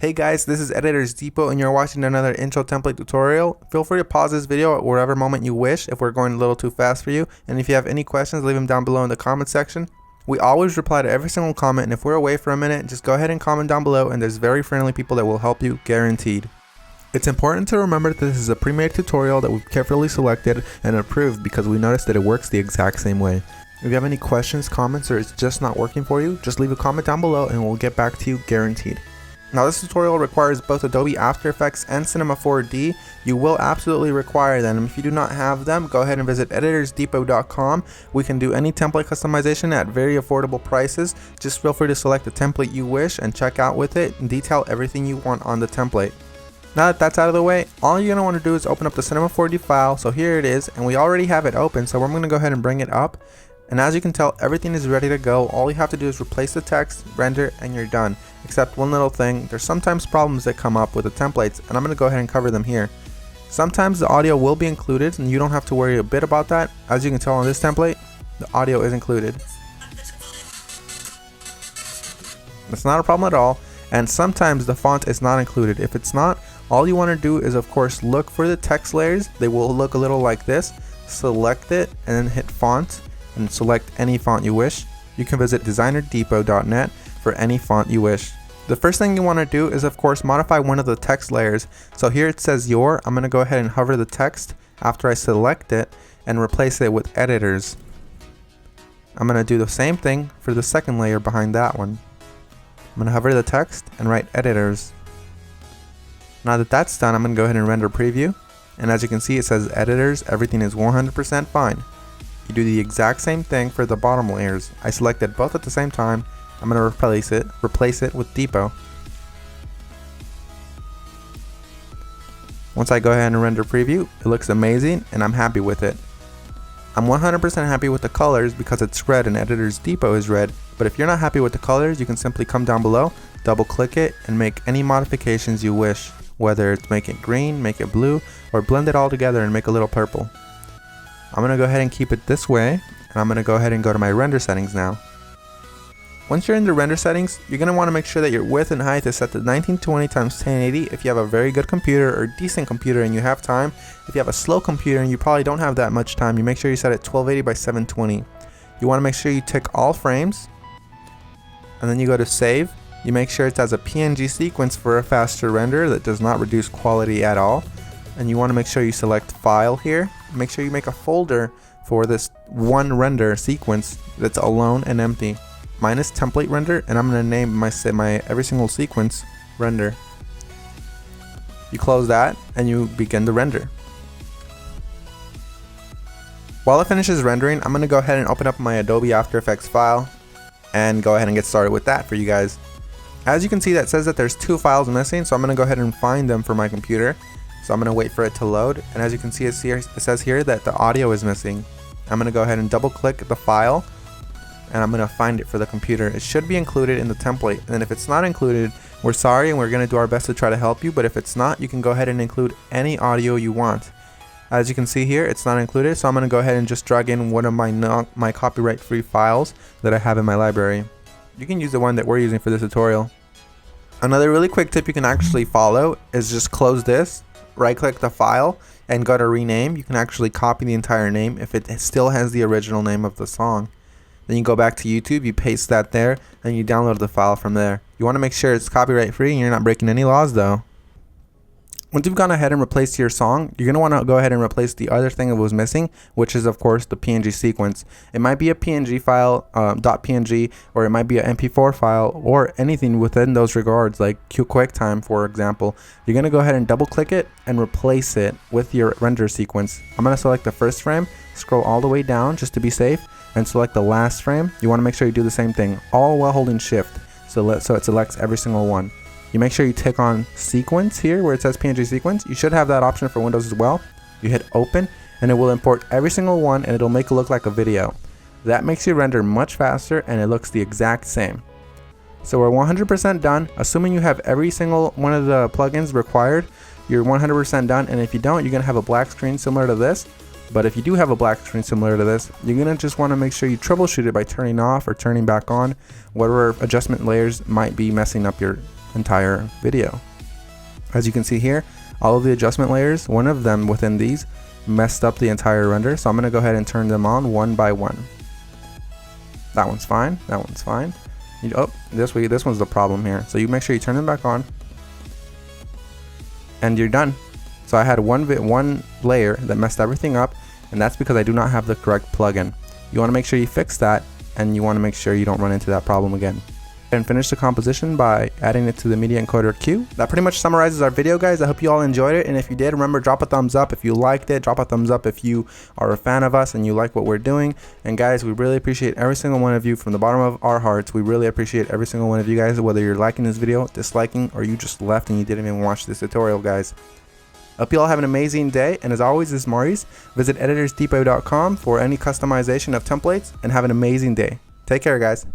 Hey guys, this is Editors Depot and you're watching another intro template tutorial. Feel free to pause this video at whatever moment you wish if we're going a little too fast for you. And if you have any questions, leave them down below in the comment section. We always reply to every single comment, and if we're away for a minute, just go ahead and comment down below and there's very friendly people that will help you, guaranteed. It's important to remember that this is a pre-made tutorial that we've carefully selected and approved because we noticed that it works the exact same way. If you have any questions, comments, or it's just not working for you, just leave a comment down below and we'll get back to you, guaranteed. Now this tutorial requires both Adobe After Effects and Cinema 4D. You will absolutely require them. If you do not have them, go ahead and visit EditorsDepot.com. We can do any template customization at very affordable prices. Just feel free to select the template you wish and check out with it and detail everything you want on the template. Now that that's out of the way, all you're going to want to do is open up the Cinema 4D file. So here it is, and we already have it open, so I'm going to go ahead and bring it up. And as you can tell, everything is ready to go. All you have to do is replace the text, render, and you're done. Except one little thing, there's sometimes problems that come up with the templates, and I'm going to go ahead and cover them here. Sometimes the audio will be included, and you don't have to worry a bit about that. As you can tell on this template, the audio is included. It's not a problem at all, and sometimes the font is not included. If it's not, all you want to do is of course look for the text layers. They will look a little like this. Select it, and then hit font, and select any font you wish. You can visit DesignerDepot.net for any font you wish. The first thing you want to do is of course modify one of the text layers. So here it says your. I'm going to go ahead and hover the text after I select it and replace it with editors. I'm going to do the same thing for the second layer behind that one. I'm going to hover the text and write editors. Now that that's done, I'm going to go ahead and render preview. And as you can see, it says editors, everything is 100% fine. You do the exact same thing for the bottom layers. I selected both at the same time. I'm going to replace it with Depot. Once I go ahead and render preview, it looks amazing and I'm happy with it. I'm 100% happy with the colors because it's red and Editors Depot is red. But if you're not happy with the colors, you can simply come down below, double click it, and make any modifications you wish. Whether it's make it green, make it blue, or blend it all together and make a little purple. I'm going to go ahead and keep it this way, and I'm going to go ahead and go to my render settings now. Once you're in the render settings, you're going to want to make sure that your width and height is set to 1920 x 1080 if you have a very good computer or decent computer and you have time. If you have a slow computer and you probably don't have that much time, you make sure you set it 1280 by 720. You want to make sure you tick all frames, and then you go to save. You make sure it has a PNG sequence for a faster render that does not reduce quality at all. And you want to make sure you select file here. Make sure you make a folder for this one render sequence that's alone and empty. Mine is template render, and I'm going to name my every single sequence render. You close that and you begin the render. While it finishes rendering, I'm going to go ahead and open up my Adobe After Effects file and go ahead and get started with that for you guys. As you can see, that says that there's two files missing, so I'm going to go ahead and find them for my computer. So I'm going to wait for it to load, and as you can see, it says here that the audio is missing. I'm going to go ahead and double click the file, and I'm going to find it for the computer. It should be included in the template, and if it's not included, we're sorry and we're going to do our best to try to help you, but if it's not, you can go ahead and include any audio you want. As you can see here, it's not included, so I'm going to go ahead and just drag in one of my copyright-free files that I have in my library. You can use the one that we're using for this tutorial. Another really quick tip you can actually follow is just close this, right click the file, and go to rename. You can actually copy the entire name if it still has the original name of the song. Then you go back to YouTube, you paste that there, and you download the file from there. You want to make sure it's copyright free and you're not breaking any laws though. Once you've gone ahead and replaced your song, you're going to want to go ahead and replace the other thing that was missing, which is of course the PNG sequence. It might be a PNG file, .png, or it might be an MP4 file, or anything within those regards, like QuickTime for example. You're going to go ahead and double click it and replace it with your render sequence. I'm going to select the first frame, scroll all the way down just to be safe, and select the last frame. You want to make sure you do the same thing, all while holding shift, so it selects every single one. You make sure you tick on sequence here where it says PNG sequence. You should have that option for Windows as well. You hit open and it will import every single one and it'll make it look like a video. That makes your render much faster and it looks the exact same. So we're 100% done. Assuming you have every single one of the plugins required, you're 100% done, and if you don't, you're going to have a black screen similar to this. But if you do have a black screen similar to this, you're going to just want to make sure you troubleshoot it by turning off or turning back on whatever adjustment layers might be messing up your entire video. As you can see here, all of the adjustment layers, one of them within these messed up the entire render, so I'm going to go ahead and turn them on one by one. That one's fine, that one's fine. This one's the problem here, so you make sure you turn them back on and you're done. So I had one layer that messed everything up, and that's because I do not have the correct plugin. You want to make sure you fix that, and you want to make sure you don't run into that problem again. And finish the composition by adding it to the media encoder queue. That pretty much summarizes our video, guys. I hope you all enjoyed it, and if you did, remember, drop a thumbs up if you liked it. Drop a thumbs up if you are a fan of us and you like what we're doing. And guys, we really appreciate every single one of you from the bottom of our hearts. We really appreciate every single one of you guys, whether you're liking this video, disliking, or you just left and you didn't even watch this tutorial, guys. Hope you all have an amazing day, and as always, this is Maurice. Visit EditorsDepot.com for any customization of templates, and have an amazing day. Take care, guys.